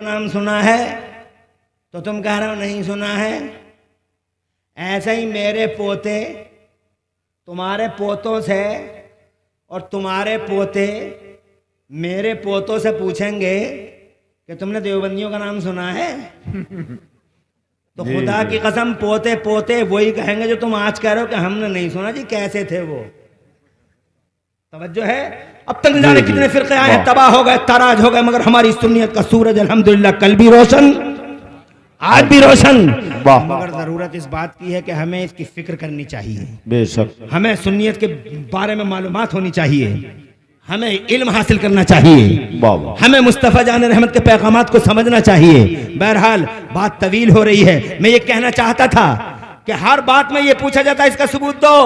नाम सुना है तो तुम कह रहे हो नहीं सुना है। ऐसे ही मेरे पोते तुम्हारे पोतों से और तुम्हारे पोते मेरे पोतों से पूछेंगे कि तुमने देवबंदियों का नाम सुना है। तो खुदा की कसम पोते पोते वही कहेंगे जो तुम आज कह रहे हो कि हमने नहीं सुना। जी कैसे थे वो? तवज्जो है। अब तक जाने कितने फिरके आए हैं, तबाह हो गए, ताराज हो गए, मगर हमारी सुन्नियत का सूरज अल्हम्दुलिल्लाह कल भी रोशन आज भी रोशन। मगर जरूरत इस बात की है कि हमें इसकी फिक्र करनी चाहिए। बेशक हमें सुन्नियत के बारे में मालूमात होनी चाहिए, हमें इल्म हासिल करना चाहिए, हमें मुस्तफ़ा जान रहमत के पैगामात को समझना चाहिए। बहरहाल बात तवील हो रही है। मैं ये कहना चाहता था कि हर बात में ये पूछा जाता है इसका सबूत दो।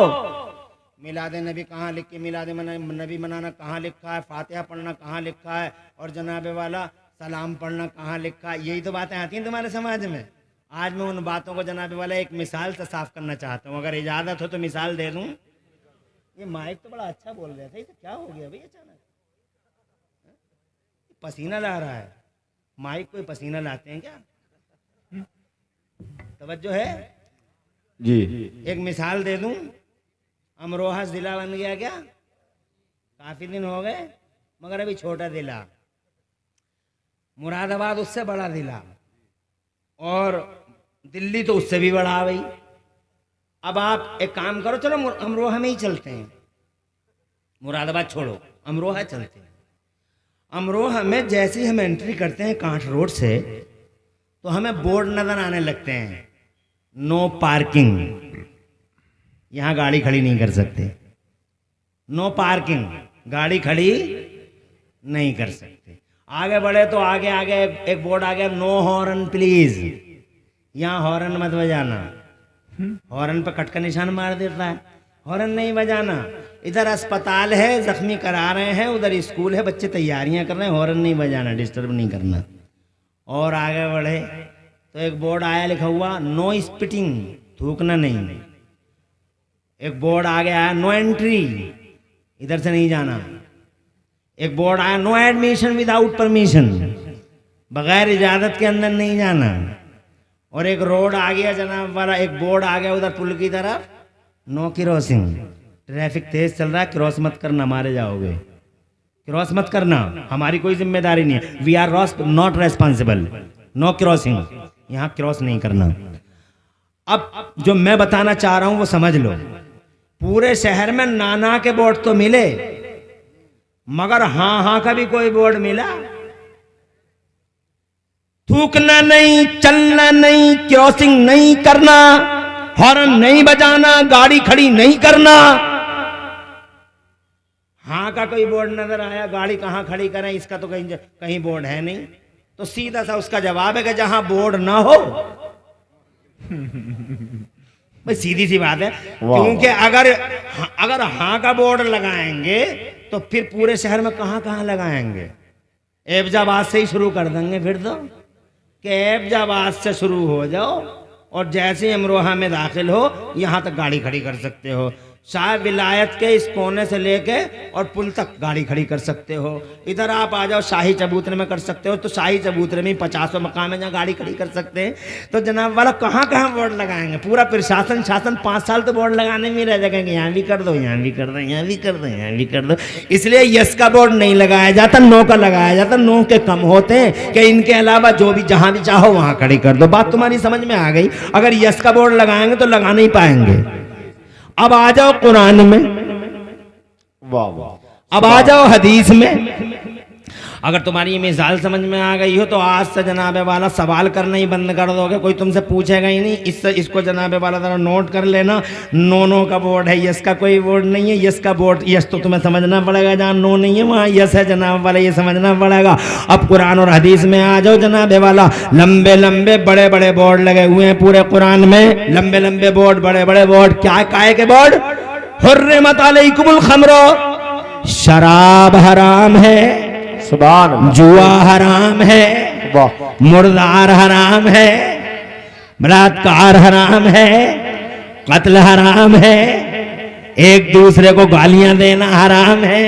मिलाद नबी कहाँ लिखी, मिलाद नबी मनाना कहाँ लिखा है, फातिहा पढ़ना कहाँ लिखा है, और जनाबे वाला सलाम पढ़ना कहाँ लिखा है। यही तो बातें आती हैं तुम्हारे समाज में। आज मैं उन बातों को जनाबे वाला एक मिसाल से साफ करना चाहता हूँ, अगर इजाज़त हो तो मिसाल दे दूँ। ये माइक तो बड़ा अच्छा बोल रहा था, ये क्या हो गया भाई अचानक? पसीना ला रहा है। माइक कोई पसीना लाते हैं क्या? तवज्जो है जी। एक मिसाल दे दूं, अमरोहा जिला बन गया क्या? काफी दिन हो गए, मगर अभी छोटा जिला। मुरादाबाद उससे बड़ा जिला, और दिल्ली तो उससे भी बड़ा भाई। अब आप एक काम करो, चलो अमरोहा में ही चलते हैं, मुरादाबाद छोड़ो, अमरोहा चलते हैं। अमरोहा में जैसे ही हम एंट्री करते हैं कांठ रोड से, तो हमें बोर्ड नजर आने लगते हैं, नो पार्किंग, यहां गाड़ी खड़ी नहीं कर सकते। नो पार्किंग, गाड़ी खड़ी नहीं कर सकते। आगे बढ़े तो आगे आगे एक बोर्ड आ गया, नो हॉर्न प्लीज, यहां हॉर्न मत बजाना। हॉर्न पर कट का निशान मार देता है, हॉर्न नहीं बजाना। इधर अस्पताल है, जख्मी करा रहे हैं, उधर स्कूल है, बच्चे तैयारियां कर रहे हैं, हॉर्न नहीं बजाना, डिस्टर्ब नहीं करना। और आगे बढ़े तो एक बोर्ड आया, लिखा हुआ नो स्पिटिंग, थूकना नहीं। एक बोर्ड आ गया, नो एंट्री, इधर से नहीं जाना। एक बोर्ड आया, नो एडमिशन विदाउट परमिशन, बगैर इजाजत के अंदर नहीं जाना। और एक रोड आ गया जनाब वाला, एक बोर्ड आ गया उधर पुल की तरफ, नो क्रॉसिंग, ट्रैफिक तेज चल रहा है, क्रॉस मत करना, मारे जाओगे, क्रॉस मत करना, हमारी कोई जिम्मेदारी नहीं है, we are not responsible, no crossing, यहाँ क्रॉस नहीं करना। अब जो मैं बताना चाह रहा हूं वो समझ लो। पूरे शहर में नाना के बोर्ड तो मिले, मगर हाँ हाँ का भी कोई बोर्ड मिला? थूकना नहीं, चलना नहीं, क्रॉसिंग नहीं करना, हॉर्न नहीं बजाना, गाड़ी खड़ी नहीं करना। हाँ का कोई बोर्ड नजर आया? गाड़ी कहाँ खड़ी करें, इसका तो कहीं बोर्ड है नहीं। तो सीधा सा उसका जवाब है कि जहां बोर्ड ना हो। भाई सीधी सी बात है, क्योंकि अगर हाँ का बोर्ड लगाएंगे तो फिर पूरे शहर में कहाँ कहाँ लगाएंगे? एबजाबाद से ही शुरू कर देंगे फिर तो, कि एबजाबाद से शुरू हो जाओ और जैसे अमरोहा में दाखिल हो यहाँ तक गाड़ी खड़ी कर सकते हो। शाह विलायत के इस कोने से लेके और पुल तक गाड़ी खड़ी कर सकते हो। इधर आप आ जाओ शाही चबूतरे में कर सकते हो, तो शाही चबूतरे में 50 मकाम है जहाँ गाड़ी खड़ी कर सकते हैं। तो जनाब वाला कहाँ कहाँ बोर्ड लगाएंगे? पूरा प्रशासन शासन 5 साल तो बोर्ड लगाने में रह जाएंगे, यहाँ भी कर दो, यहाँ भी कर दो, यहाँ भी कर दो, यहाँ भी कर दो। इसलिए यस का बोर्ड नहीं लगाया जाता, नो का लगाया जाता। नो के कम होते हैं कि इनके अलावा जो भी जहाँ भी चाहो वहाँ खड़ी कर दो। बात तुम्हारी समझ में आ गई? अगर यस का बोर्ड लगाएंगे तो लगा नहीं पाएंगे। अब आ जाओ कुरान में, वाह वाह, अब आ जाओ हदीस में। अगर तुम्हारी ये मिसाल समझ में आ गई हो तो आज से जनाबे वाला सवाल करना ही बंद कर दोगे, कोई तुमसे पूछेगा ही नहीं। इसको जनाबे वाला जरा नोट कर लेना, नो का बोर्ड है, यस का कोई बोर्ड नहीं है। यस का बोर्ड, यस तो तुम्हें समझना पड़ेगा, जहाँ नो नहीं है वहाँ यस है जनाब वाला, ये समझना पड़ेगा। अब कुरान और हदीस में आ जाओ जनाबे वाला। लंबे लंबे बड़े बड़े बोर्ड लगे हुए हैं पूरे कुरान में, लंबे लंबे बोर्ड, बड़े बड़े बोर्ड। क्या काय के बोर्ड? हुर्रिमत अलैकुमुल खम्र, शराब हराम है, जुआ हराम है, मुर्दार हराम है, बलात्कार हराम है, कत्ल हराम है, एक दूसरे को गालियां देना हराम है,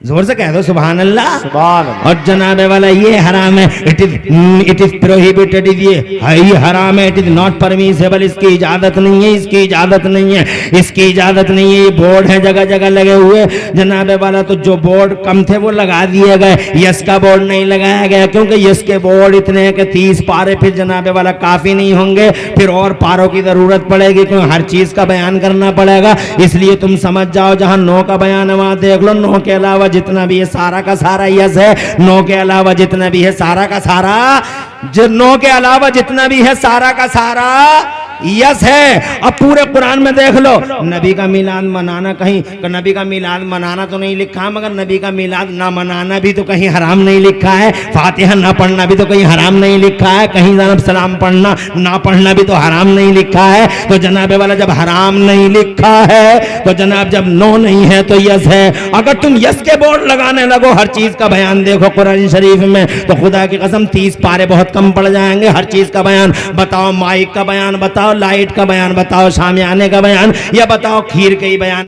जोर से कह दो सुभान अल्लाह। सुभान अल्लाह। और जनाबे वाला ये हराम है, इट इज प्रोहिबिटेड, ये हराम है, इट इज नॉट परमिसेबल, इसकी इजाजत नहीं है, इसकी इजाजत नहीं है, इसकी इजाजत नहीं है। ये बोर्ड है जगह जगह लगे हुए जनाबे वाला, तो जो बोर्ड कम थे वो लगा दिए गए, यस का बोर्ड नहीं लगाया गया, क्योंकि यस के बोर्ड इतने हैं कि 30 पारे फिर जनाबे वाला काफी नहीं होंगे, फिर और पारों की जरूरत पड़ेगी, क्योंकि हर चीज का बयान करना पड़ेगा। इसलिए तुम समझ जाओ, जहां नो का बयान है वहां देख लो, नो के अलावा जितना भी है सारा का सारा यस है, नो के अलावा जितना भी है सारा का सारा, नो के अलावा जितना भी है सारा का सारा यस है। अब पूरे कुरान में देख लो, नबी का मिलाद मनाना, कहीं नबी का मिलाद मनाना तो नहीं लिखा, मगर नबी का मिलाद ना मनाना भी तो कहीं हराम नहीं लिखा है, फातिहा ना पढ़ना भी तो कहीं हराम नहीं लिखा है, कहीं जनाब सलाम पढ़ना ना पढ़ना भी तो हराम नहीं लिखा है। तो जनाबे वाला जब हराम नहीं लिखा है तो जनाब जब नो नहीं है तो यस है। अगर तुम यस के बोर्ड लगाने लगो, हर चीज का बयान देखो कुरान शरीफ में, तो खुदा की कसम 30 पारे बहुत कम पड़ जाएंगे। हर चीज का बयान बताओ, माइक का बयान बताओ, लाइट का बयान बताओ, शामियाने का बयान, या बताओ खीर के ही बयान।